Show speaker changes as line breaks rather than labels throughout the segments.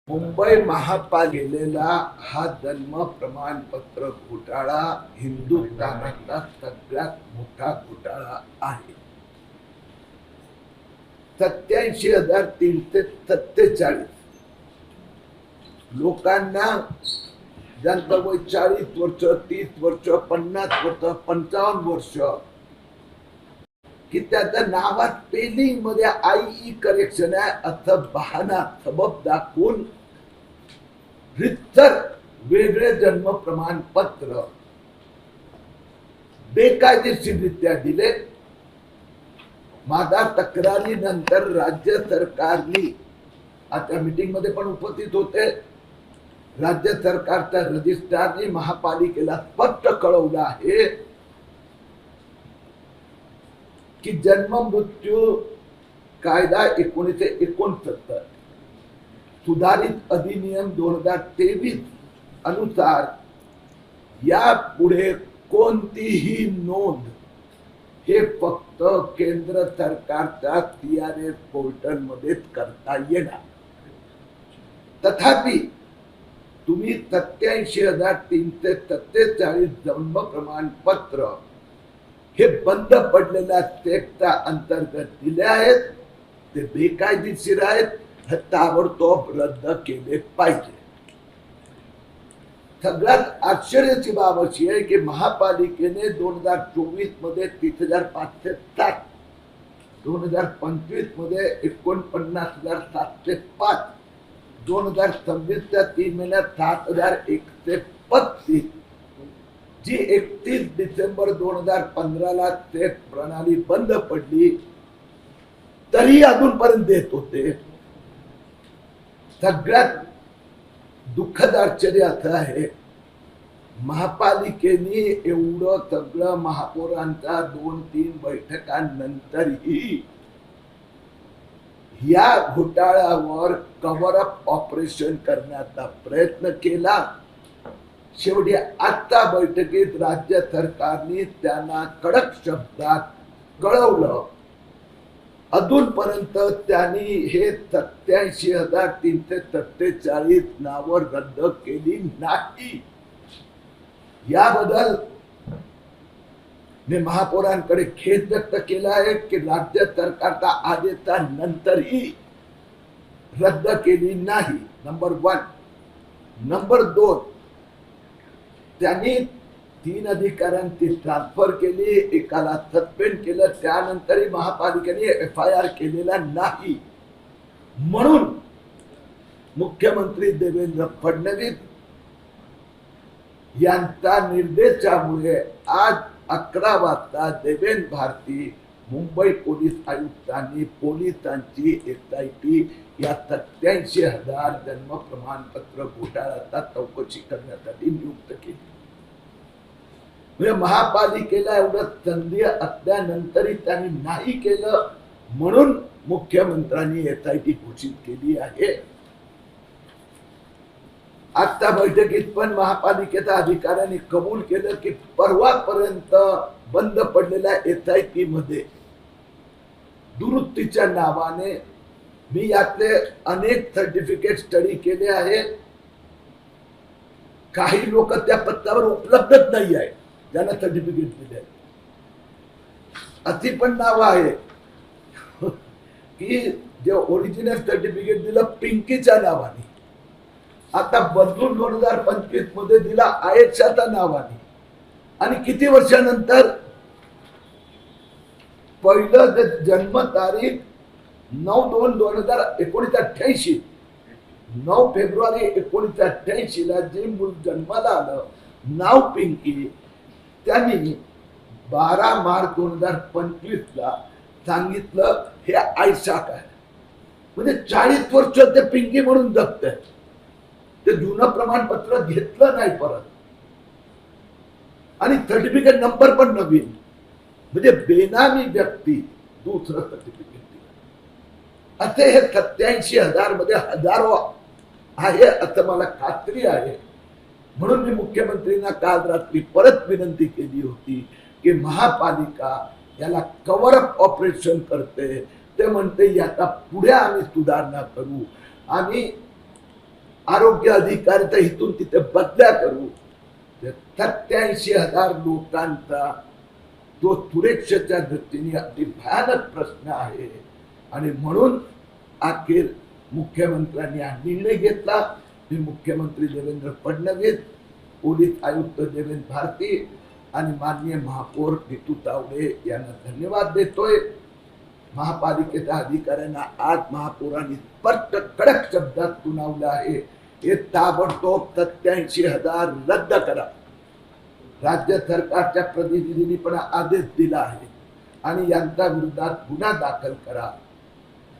मुंबई महापालिकेला हा जन्म प्रमाणपत्र घोटाळा हिंदुस्थानातला सगळ्यात मोठा घोटाळा आहे. 87,347 लोकांना ज्यांचं वय 40 वर्ष, 30 वर्ष, 50 वर्ष, 55 वर्ष की त्याच्या नावात स्पेलिंग मध्ये आई करेक्शन आहे असं बहाना सबब दाखवून रितसर वेगळे जन्म प्रमाणपत्र बेकायदेशीररित्या दिले. माझ्या तक्रारीनंतर राज्य सरकारने आता मीटिंग मध्ये पण उपस्थित होते. राज्य सरकारच्या रजिस्ट्रारने महापालिकेला स्पष्ट कळवलं आहे की जन्म मृत्यू कायदा 1969 सुधारित अधिनियम 2023 अनुसार यापुढे कोणतीही नोंद हे फक्त केंद्र सरकारच्या CRS पोर्टल मध्ये करता येणार. तथापि तुम्ही 87,347 जन्म प्रमाणपत्र हे बंद पडलेल्या स्टेटच्या अंतर्गत दिले आहेत. ते बेकायदेशीर आहेत. ताबडतोब रद्द केले पाहिजे. सगळ्यात आश्चर्याची बाब अशी आहे की महापालिकेने 2024 मध्ये 30,507, 2025 मध्ये 49,705, 2026च्या 3 महिन्यात 7,135 जी 31 डिसेंबर 2015 ला ते प्रणाली बंद पडली तरी अजूनपर्यंत देत होते. सगळ्यात दुःखद आश्चर्य असं आहे महापालिकेने एवढं सगळं महापौरांच्या 2-3 बैठकांनंतरही या घोटाळ्यावर कव्हर अप ऑपरेशन करण्याचा प्रयत्न केला. शेवटी आजच्या बैठकीत राज्य सरकारने त्यांना कडक शब्दात कळवलं. अजूनपर्यंत त्यांनी हे 87,347 नावं रद्द केली नाही. याबद्दल मी महापौरांकडे खेद व्यक्त केला आहे की राज्य सरकारचा आदेशानंतरही रद्द केली नाही. नंबर 1. नंबर 2, त्यांनी 3 अधिकाऱ्यांची ट्रान्सफर केली, एकाला सस्पेंड केलं. त्यानंतरही महापालिकेने FIR केलेला नाही. म्हणून मुख्यमंत्री देवेंद्र फडणवीस यांच्या निर्देशामुळे आज 11 वाजता देवेंद्र भारती मुंबई पोलीस आयुक्तांनी पोलिसांची SIT या 87,000 जन्म प्रमाणपत्र घोटाळ्याचा चौकशी करण्यासाठी नियुक्त केली. म्हणजे महापालिकेला एवढं संधी असल्यानंतरही त्यांनी नाही केलं. म्हणून मुख्यमंत्र्यांनी SIT घोषित केली आहे. आजच्या बैठकीत पण महापालिकेच्या अधिकाऱ्यांनी कबूल केलं की परवापर्यंत बंद पडलेल्या SIT मध्ये दुरुस्तीच्या नावाने मी यातले अनेक सर्टिफिकेट स्टडी केले आहे. काही लोक त्या पत्त्यावर उपलब्धच नाही आहे ज्यांना सर्टिफिकेट दिले. अशी पण नाव आहे की जे ओरिजिनल सर्टिफिकेट दिलं पिंकीच्या नावाने, आता बदलून 2025 मध्ये दिला आयेशाच्या नावाने. आणि किती वर्षानंतर पहिलं जन्म तारीख 9/2/1988, 9 फेब्रुवारी 1988 ला जे मूल जन्माला आलं नाव पिंकी, त्यांनी 12 मार्च 2025 ला सांगितलं हे आयशाक आहे. म्हणजे 40 वर्ष ते पिंकी म्हणून जगत आहे. ते जुनं प्रमाणपत्र घेतलं नाही परत आणि सर्टिफिकेट नंबर पण नवीन. म्हणजे बेनामी व्यक्ती दुसरं सर्टिफिकेट दिलं. असे हे 87,000 मध्ये हजारो आहे असं मला खात्री आहे. म्हणून मी मुख्यमंत्र्यांना काल रात्री परत विनंती केली होती की महापालिका याला कव्हर अप ऑपरेशन करते. ते म्हणते याचा पुढे आम्ही सुधारणा करू. आणि आरोग्य अधिकारी तर इथून तिथे बदल्या करू. 87,000 लोकांचा तो सुरक्षेच्या दृष्टीने अति भयानक प्रश्न आहे. आणि म्हणून अखेर मुख्यमंत्र्यांनी हा निर्णय घेतला. मी मुख्यमंत्री देवेंद्र फडणवीस, पोलीस आयुक्त देवेंद्र भारती आणि माननीय महापौर नीतू तावडे यांना धन्यवाद देतोय. महापालिकेच्या अधिकाऱ्यांना आज महापौरांनी स्पष्ट कडक शब्दात सुनावलं आहे, हे ताबडतोब 87,000 रद्द करा. राज्य सरकारच्या प्रतिनिधींनी पण आदेश दिला आहे आणि यांच्या विरोधात गुन्हा दाखल करा.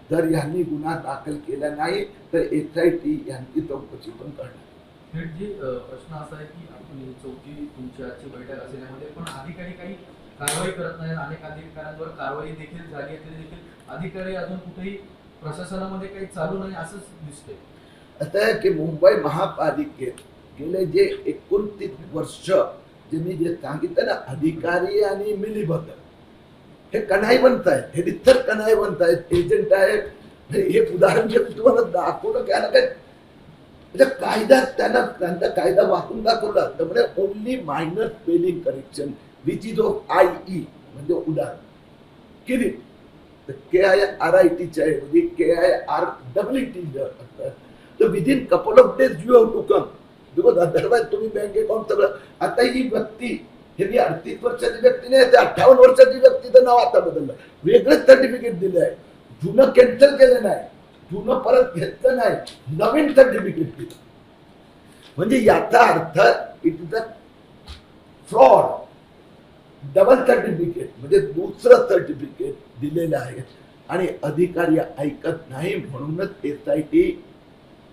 जर यांनी गुन्हा दाखल केला नाही तर SIT यांची चौकशी पण करणार.
प्रश्न असा आहे की आपण चौकी तुमची आजची बैठक असल्यामध्ये पण अधिकारी काही कारवाई करत नाही. अनेक अधिकाऱ्यांवर कारवाई देखील झाली आहे, तरी देखील अधिकारी अजून कुठेही प्रशासनामध्ये काही चालू नाही असंच दिसतंय.
असं आहे की मुंबई महापालिकेत गेले जे 29 वर्ष जे मी जे सांगितलं ना, अधिकारी आणि मिलीबग हे कन्हाईवंत आहेत, हे रितर कन्हाईवंत आहेत, एजंट आहेत. हे उदाहरण जे तुम्हाला दाखवलं काय ना काय म्हणजे कायदा त्यांचा कायदा वाचून दाखवला. त्यामुळे only minor spelling correction which is of IE म्हणजे उदाहरण केली तर KIRIT च्या ऐवजी KIREET जर असतात तर within couple of days you have to come, because otherwise तुम्ही बँक अकाउंट सगळं. आता ही व्यक्ती हे मी 38 वर्षाची व्यक्ती नाही, 58 वर्षाची व्यक्तीचं नाव आता बदललं, वेगळंच सर्टिफिकेट दिलं आहे, जुनं कॅन्सल केलं नाही, जुनं परत घेतलं नाही, नवीन सर्टिफिकेट दिलं. म्हणजे याचा earth it is a fraud. Double certificate म्हणजे दुसरं सर्टिफिकेट दिलेलं आहे आणि अधिकारी ऐकत नाही. म्हणूनच SIT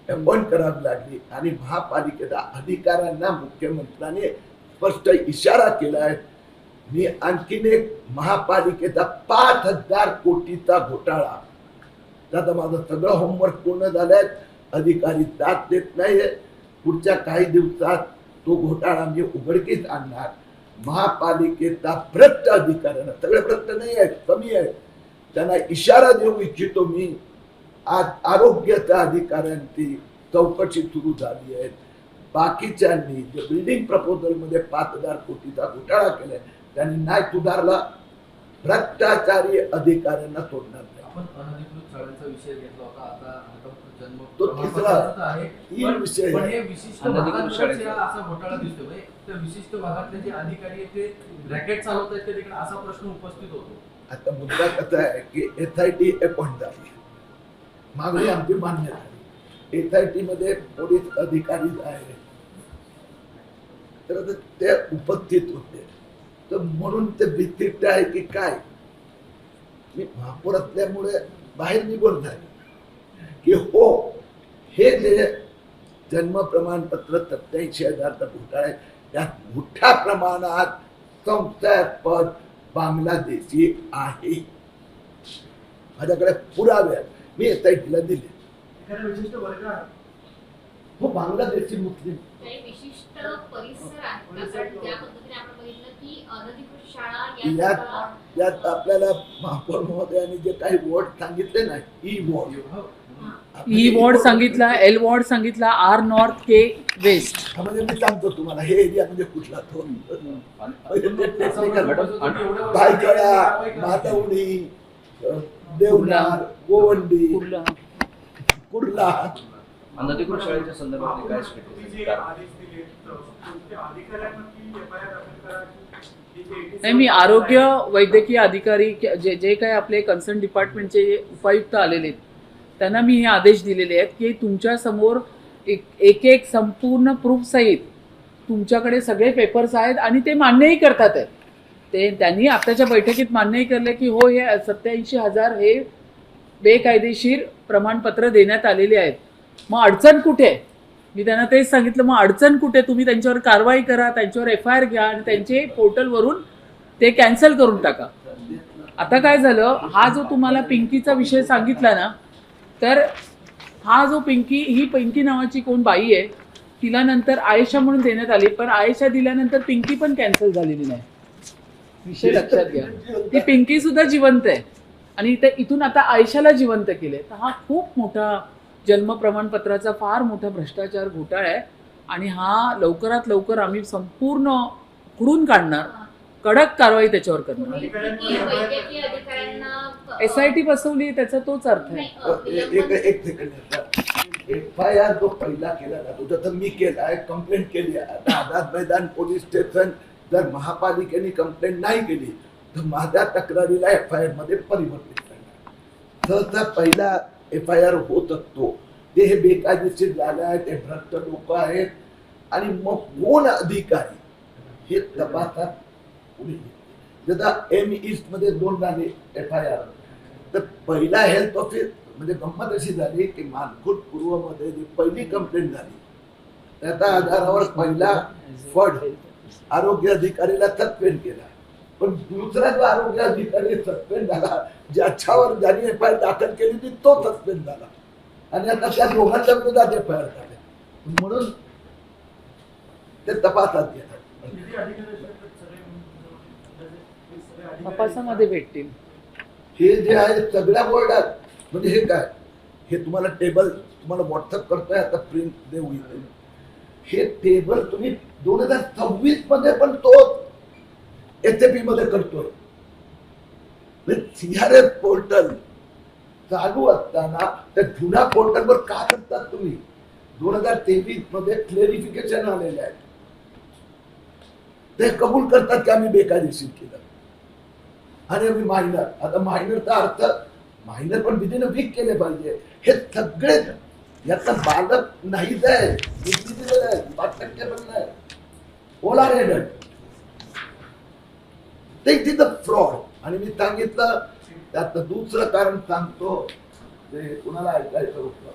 अपॉइंट करावी लागली आणि महापालिकेच्या अधिकाऱ्यांना मुख्यमंत्र्यांनी स्पष्ट इशारा केलाय. मी आणखीन एक महापालिकेचा 5,000 कोटीचा घोटाळा, आता माझं सगळं होमवर्क पूर्ण झालंय, अधिकारी साथ देत नाहीये. पुढच्या काही दिवसात तो घोटाळा मी उघडकीस आणणार. महापालिकेचा भ्रष्ट अधिकाऱ्यांना, सगळे भ्रष्ट नाही आहेत, कमी आहेत, त्यांना इशारा देऊ इच्छितो मी. आज आरोग्याच्या अधिकाऱ्यांची चौकशी सुरू झाली आहे. बाकीच्यांनी जे बिल्डिंग प्रपोजल मध्ये 5,000 कोटीचा घोटाळा केलाय त्यांनी नाही सुधारला. भ्रष्टाचारी अधिकाऱ्यांना सोडणार नाही.
आपण अनधिकृत शाळांचा विषय घेतला होता, आता जन्म
तो तिसरा
आहे
विषय.
पण हे विशिष्ट भागात असा घोटाळा दिसतो, म्हणजे त्या विशिष्ट भागातले जे अधिकारी ते रॅकेट चालवत आहेत तिकडे असा प्रश्न उपस्थित होतो.
आता मुद्दा कसा आहे की SIT अपॉइंट झाली, मागणी आमची मान्य झाली. SIT मध्ये पोलीस अधिकारी आहे तर ते उपस्थित होते, तर म्हणून ते विशिष्ट आहे की काय. मी महापौर असल्यामुळे बाहेर निघून झाले की हो, हे जे जन्म प्रमाणपत्र 87,000चा घोटाळा आहे त्यात मोठ्या प्रमाणात संशयास्पद बांगलादेशी आहे. माझ्याकडे पुरावे आहेत, मी SITला दिले. हो, बांगलादेशी मुस्लिम
विशिष्ट परिसर आहे, कारण त्या पद्धतीने आपण बघितलं की अनधिकृत शाळा
यात आपल्याला महापौर महोदयांनी जे काही वॉर्ड सांगितले ना,
E वॉर्ड सांगितला, L वॉर्ड सांगितला, R नॉर्थ, K वेस्ट.
म्हणजे मी सांगतो तुम्हाला हे एरिया म्हणजे कुठला तो भायखळा, मालवणी, देवनार, गोवंडी, कुर्ला.
अनधिकृत शाळेच्या संदर्भात काय स्टेटस?
नाही, मी आरोग्य वैद्यकीय अधिकारी जे जे काही आपले कन्सर्न डिपार्टमेंटचे उपायुक्त आलेले आहेत त्यांना मी हे आदेश दिलेले आहेत की तुमच्या समोर एक संपूर्ण प्रूफ सहित तुमच्याकडे सगळे पेपर्स आहेत आणि ते मान्यही करतात आहेत. ते त्यांनी आताच्या बैठकीत मान्यही केलं की हो, हे 87,000 हे बेकायदेशीर प्रमाणपत्र देण्यात आलेले आहेत. मग अडचण कुठे? मी त्यांना तेच सांगितलं, मग अडचण कुठे? तुम्ही त्यांच्यावर कारवाई करा, त्यांच्यावर FIR घ्या आणि त्यांचे पोर्टलवरून ते कॅन्सल करून टाका. आता काय झालं, हा जो तुम्हाला पिंकीचा विषय सांगितला ना, तर हा जो ही पिंकी नावाची कोण बाई आहे, तिला नंतर आयेशा म्हणून देण्यात आली, पण आयेशा दिल्यानंतर पिंकी पण कॅन्सल झालेली नाही. विषय लक्षात घ्या, ती पिंकी सुद्धा जिवंत आहे आणि इथून आता आयेशाला जिवंत केले. तर हा खूप मोठा जन्म प्रमाणपत्राचा फार मोठा भ्रष्टाचार घोटाळा आहे आणि हा लवकरात लवकर आम्ही संपूर्ण खुडून काढणार, कडक कारवाई त्याच्यावर करणार.
तुम्ही किती वैद्यकीय अधिकाऱ्यांना
SIT बसवली त्याचा तोच अर्थ आहे.
एक सेकंड, FIR जो पहिला केला ना तो जसं मी केला आहे, कंप्लेंट केली आहे. आता आझाद मैदान पोलीस स्टेशन जर महापालिकेने कंप्लेंट नाही केली तर माझ्या तक्रारीला FIR मध्ये परिवर्तित करणार. सहसा पहिला FIR होत असतो ते हे बेकायदेशीर झाले आहे, ते भ्रष्ट लोक आहेत आणि मग कोण अधिकारी हे तपासात पुढे गेले. जसा M ईस्ट मध्ये 2 झाले FIR, तर पहिला हेल्थ ऑफिस म्हणजे गंमत अशी झाली की मानखुर्द पूर्वमध्ये जी पहिली कंप्लेंट झाली त्याच्या आधारावर पहिला फड आरोग्य अधिकारीला सस्पेंड केला, पण दुसरा जो आरोग्य अधिकारी सस्पेंड झाला ज्याच्यावर ज्यांनी FIR दाखल केली होती तो सस्पेंड झाला आणि आता त्या दोघांच्या विरोधात FIR झाले, म्हणून ते तपासात येतात.
तपासामध्ये भेटतील.
हे जे आहे सगळ्या बोर्डात म्हणजे हे काय, हे तुम्हाला टेबल तुम्हाला व्हॉट्सअप करतोय आता प्रिंट देऊ इथे. हे टेबल तुम्ही 2026 मध्ये पण तो SAP मध्ये करतोय. CRS पोर्टल चालू असताना त्या जुन्या पोर्टलवर का करतात तुम्ही? 2023 मध्ये क्लेरिफिकेशन आलेले आहे, ते कबूल करतात की आम्ही बेकायदेशीर केलं आणि आम्ही मायनर. आता मायनरचा अर्थ मायनर पण विदिन वीक केले पाहिजे. हे सगळे याचा बालक नाहीच आहे, 5% पण नाही. All are added. ते इट इज अ फ्रॉड. आणि मी सांगितलं त्याचं दुसरं कारण सांगतो, ते कुणाला ऐकायचं होतं.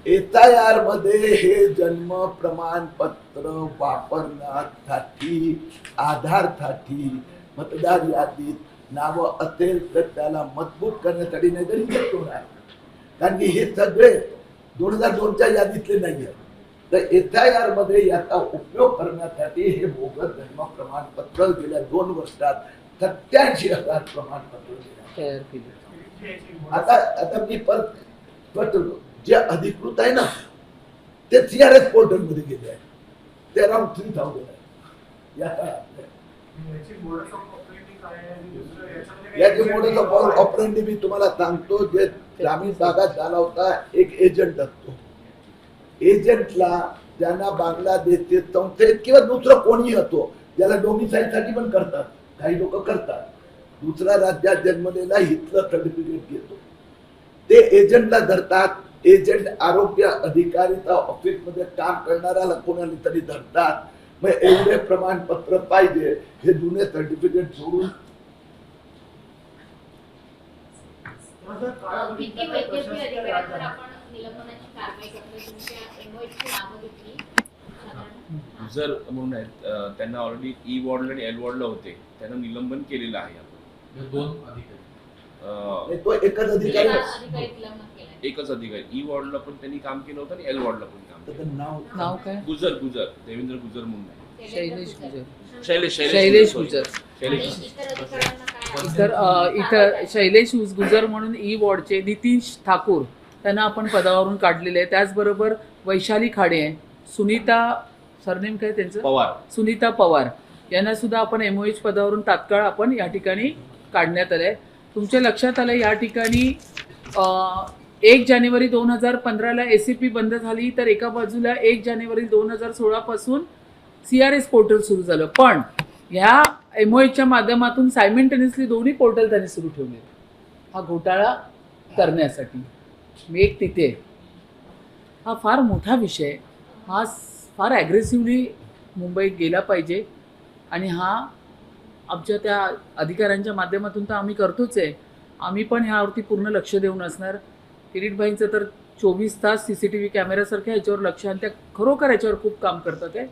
SIR मध्ये हे जन्म प्रमाणपत्र वापरण्यासाठी, आधारसाठी, मतदार यादीत नावं असेल तर त्याला मजबूत करण्यासाठी नाही तरी होणार, कारण की हे सगळे 2002च्या यादीतले नाही आहेत. तर SIR मध्ये याचा उपयोग करण्यासाठी हे बोगस जन्म प्रमाणपत्र गेल्या 2 वर्षात 87,000 प्रमाणपत्र
तयार केली.
आता मी परत जे अधिकृत आहे ना ते CRS पोर्टल मध्ये गेले आहे, ते अराउंड 3,000 आहे. याचे मोडस ऑफ ऑपरेंडी मी तुम्हाला सांगतो. जे ग्रामीण भागात झाला होता, एक एजंट असतो, एजंटला ज्यांना बांगलादेशचे संस्थेत किंवा दुसरं कोणी असतो ज्याला डोमिसाईल साठी पण करतात, काही लोक करतात, दुसऱ्या राज्यात जन्मलेला हिथलं सर्टिफिकेट घेतो, ते एजंटला धरतात. एजंट आरोग्य अधिकारीचा ऑफिस मध्ये काम करणाऱ्याला कोणाला तरी धरतात. मग एवढे प्रमाणपत्र पाहिजे, हे जुने सर्टिफिकेट सोडून
किती वैद्यकीय अधिकाऱ्यांवर आपण निलंबनाची कारवाई करतोय? तुमच्या MOH नावं घेतली
गुजर म्हणून आहेत, त्यांना ऑलरेडी ई वॉर्डला आणि एल वॉर्डला होते, त्यांना निलंबन केलेलं आहे आपण.
2 अधिकारी
तो एकच अधिकारी
अधिकारी निलंबन केलंय.
एकच अधिकारी. ई वॉर्डला पण त्यांनी काम केलं होतं आणि एल वॉर्डला पण काम केलं.
त्याचं
नाव काय?
गुजर देवेंद्र गुजर म्हणून आहे.
शैलेश गुजर.
शैलेश
शैलेश गुजर.
आणि
शैलेश
इतर अधिकाऱ्यांना काय?
इथं शैलेश गुजर म्हणून ई वॉर्डचे नितीश ठाकूर त्यांना आपण पदावरून काढलेले आहे. त्याचबरोबर वैशाली खाडे आहे, सुनीता सरनेम काय त्यांचं,
पवार,
सुनीता पवार यांना सुद्धा आपण MOH पदावरून तात्काळ आपण या ठिकाणी काढण्यात आलंय. तुमच्या लक्षात आलं या ठिकाणी 1 जानेवारी 2015ला SAP बंद झाली, तर एका बाजूला 1 जानेवारी 2016 पासून CRS पोर्टल सुरू झालं, पण ह्या MOHच्या माध्यमातून सायमेंटेनियसली दोन्ही पोर्टल त्यांनी सुरू ठेवले हा घोटाळा करण्यासाठी. मी एक तिथे हा फार मोठा विषय, हा फार ॲग्रेसिव्हली मुंबईत गेला पाहिजे आणि हा आमच्या त्या अधिकाऱ्यांच्या माध्यमातून तर आम्ही करतोच आहे. आम्ही पण ह्यावरती पूर्ण लक्ष देऊन असणार. किरीटभाईंचं तर 24 तास CCTV कॅमेऱ्यासारख्या ह्याच्यावर लक्ष, आणि त्या खरोखर याच्यावर खूप काम करतात आहे.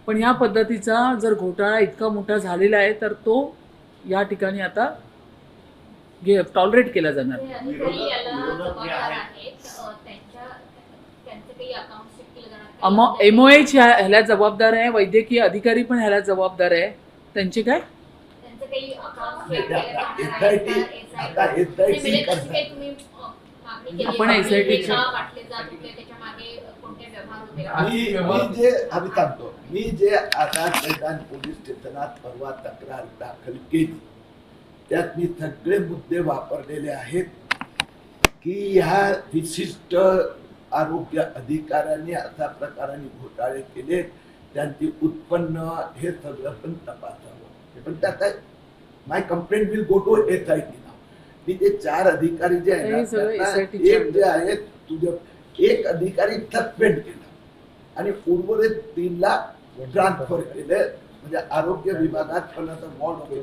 पण ह्या पद्धतीचा जर घोटाळा इतका मोठा झालेला आहे तर तो या ठिकाणी आता टॉलरेट केला जाणार.
जे अधिकारी याला जबाबदार आहेत, त्यांचे काही अकाउंट चेक केलं जाणार?
MOH ह्याला जबाबदार आहे, वैद्यकीय अधिकारी पण ह्याला जबाबदार आहे. त्यांचे काय?
त्यांचं काही अकाउंट चेक केलं जाणार
SIT
आहे का? SIT म्हणजे तशी काही तुम्ही मागणी केली
आपण
आहे?
SIT
हे
च्या-
का वाटले जात होते, त्याच्या मागे कोणते व्यवहार होते?
आम्ही सांगतो, मी जे आझाद मैदान पोलीस स्टेशनात परवा तक्रार दाखल केली त्यात मी सगळे मुद्दे वापरलेले आहेत की ह्या विशिष्ट आरोग्य अधिकाऱ्यांनी अशा प्रकाराने घोटाळे केले, त्यांची उत्पन्न हे सगळं पण तपासावं. पण त्यात my complaint will go to SIT नाव. मी ते 4 अधिकारी जे आहेत ना,
हे सगळं
त्यांना
SIT चे
एक जे आहेत एक अधिकारी सस्पेंड केला आणि उर्वरित 3 ला ट्रान्सफर केले. म्हणजे आरोग्य विभागात पण आता वॉर्ड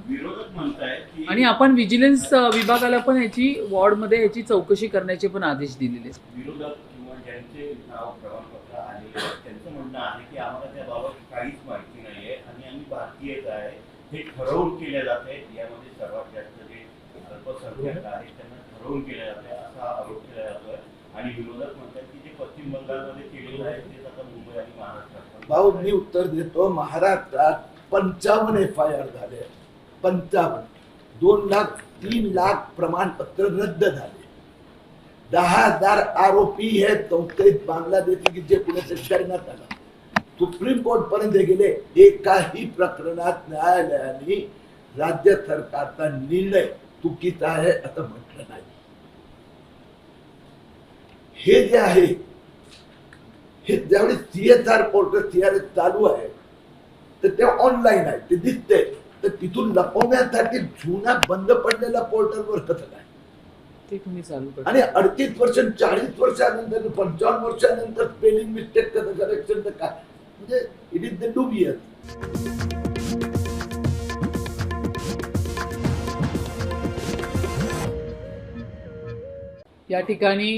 विरोधक म्हणतायत की
आणि आपण विजिलन्स विभागाला पण याची वॉर्डमध्ये याची चौकशी करण्याचे पण आदेश दिलेले आहेत.
विरोधक किंवा ज्यांचे नाव प्रमाणपत्र आलेले आहेत त्यांचं म्हणणं आहे की आम्हाला त्याबाबत काहीच माहिती नाहीये आणि आम्ही भारतीयच आहे, हे ठरवून केले जाते. यामध्ये सर्वात जास्त जे अल्पसंख्याक आहेत त्यांना ठरवून केले जाते असा आरोप केला जातोय. आणि विरोधक म्हणतात की जे पश्चिम बंगालमध्ये केलेलं आहे तेच आता मुंबई आणि महाराष्ट्रात.
भाऊ मी उत्तर देतो. महाराष्ट्रात 55 FIR झाले, 55. 2 लाख 3 लाख प्रमाणपत्र रद्द झाले. 10,000 आरोपी हे संस्थेत बांगलादेशी की जे पुण्यात करण्यात आला. सुप्रीम कोर्ट पर्यंत गेले. एकाही प्रकरणात न्यायालयाने राज्य सरकारचा निर्णय चुकीचा आहे असं म्हटलं नाही. हे जे आहे हे ज्यावेळी CSR पोर्टल CRS चालू आहे तर ते ऑनलाईन आहे, ते दिसते. तर तिथून लपवण्यासाठी जुना बंद पडलेला पोर्टलवर कसं काय?
ते तुम्ही चालू करा.
आणि 38 वर्ष 40 वर्षानंतर 55 वर्षानंतर स्पेलिंग मिस्टेक कसं करेक्शन तर काय? म्हणजे इट इज द डुबियस.
या ठिकाणी